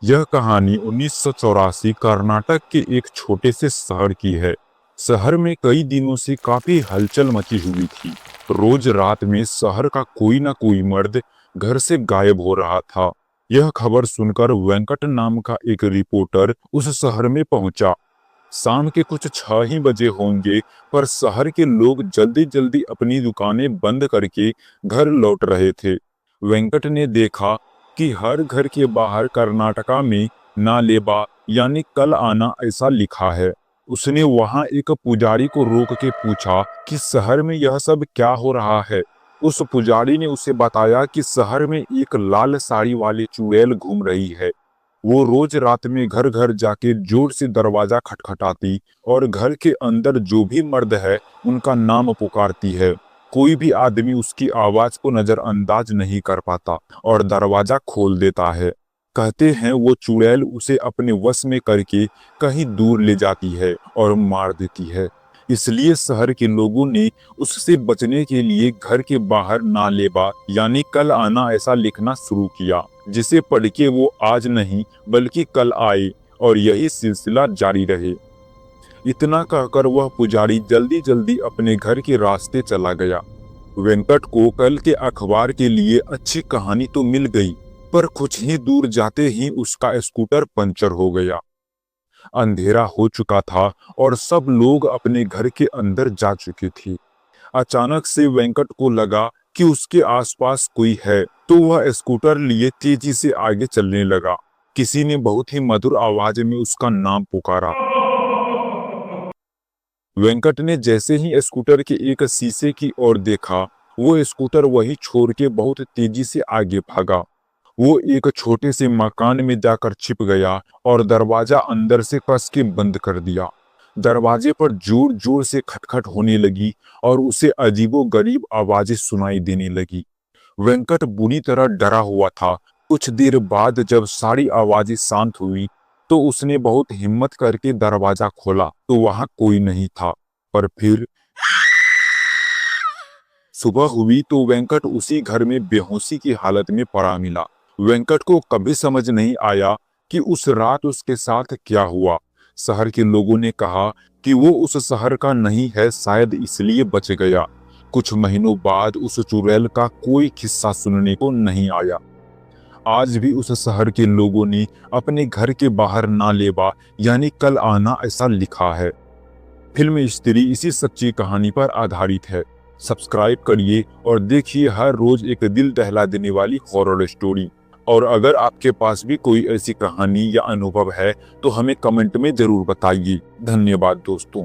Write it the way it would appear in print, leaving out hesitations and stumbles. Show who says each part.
Speaker 1: यह कहानी 1984 कर्नाटक के एक छोटे से शहर की है। शहर में कई दिनों से काफी हलचल मची हुई थी। रोज रात में शहर का कोई ना कोई मर्द घर से गायब हो रहा था। यह खबर सुनकर वेंकट नाम का एक रिपोर्टर उस शहर में पहुंचा। शाम के कुछ 6 ही बजे होंगे, पर शहर के लोग जल्दी जल्दी अपनी दुकानें बंद करके घर लौट रहे थे। वेंकट ने देखा कि हर घर के बाहर कर्नाटका में ना लेबा यानी कल आना ऐसा लिखा है। उसने वहां एक पुजारी को रोक के पूछा कि शहर में यह सब क्या हो रहा है। उस पुजारी ने उसे बताया कि शहर में एक लाल साड़ी वाली चुड़ैल घूम रही है। वो रोज रात में घर घर जाके जोर से दरवाजा खटखटाती और घर के अंदर जो भी मर्द है उनका नाम पुकारती है। कोई भी आदमी उसकी आवाज को नजरअंदाज नहीं कर पाता और दरवाजा खोल देता है। कहते हैं वो चुड़ैल उसे अपने वश में करके कहीं दूर ले जाती है और मार देती है। इसलिए शहर के लोगों ने उससे बचने के लिए घर के बाहर ना लेबा यानी कल आना ऐसा लिखना शुरू किया, जिसे पढ़ के वो आज नहीं बल्कि कल आए और यही सिलसिला जारी रहे। इतना कहकर वह पुजारी जल्दी जल्दी अपने घर के रास्ते चला गया। वेंकट को कल के अखबार के लिए अच्छी कहानी तो मिल गई, पर कुछ ही दूर जाते ही उसका स्कूटर पंचर हो गया। अंधेरा हो चुका था और सब लोग अपने घर के अंदर जा चुके थे। अचानक से वेंकट को लगा कि उसके आसपास कोई है, तो वह स्कूटर लिए तेजी से आगे चलने लगा। किसी ने बहुत ही मधुर आवाज में उसका नाम पुकारा। वेंकट ने जैसे ही स्कूटर के एक शीशे की ओर देखा, वो स्कूटर वही छोड़ के बहुत तेजी से आगे भागा। वो एक छोटे से मकान में जाकर छिप गया और दरवाजा अंदर से कस के बंद कर दिया। दरवाजे पर जोर जोर से खटखट होने लगी और उसे अजीबोगरीब आवाजें सुनाई देने लगी। वेंकट बुरी तरह डरा हुआ था। कुछ देर बाद जब सारी आवाजें शांत हुई, तो उसने बहुत हिम्मत करके दरवाजा खोला तो वहां कोई नहीं था। पर फिर सुबह हुई तो वेंकट उसी घर में बेहोशी की हालत में पड़ा मिला। वेंकट को कभी समझ नहीं आया कि उस रात उसके साथ क्या हुआ। शहर के लोगों ने कहा कि वो उस शहर का नहीं है, शायद इसलिए बच गया। कुछ महीनों बाद उस चुड़ैल का कोई किस्सा सुनने को नहीं आया। आज भी उस शहर के लोगों ने अपने घर के बाहर ना लेबा यानी कल आना ऐसा लिखा है। फिल्म स्त्री इसी सच्ची कहानी पर आधारित है। सब्सक्राइब करिए और देखिए हर रोज एक दिल दहला देने वाली हॉरर स्टोरी। और अगर आपके पास भी कोई ऐसी कहानी या अनुभव है तो हमें कमेंट में जरूर बताइए। धन्यवाद दोस्तों।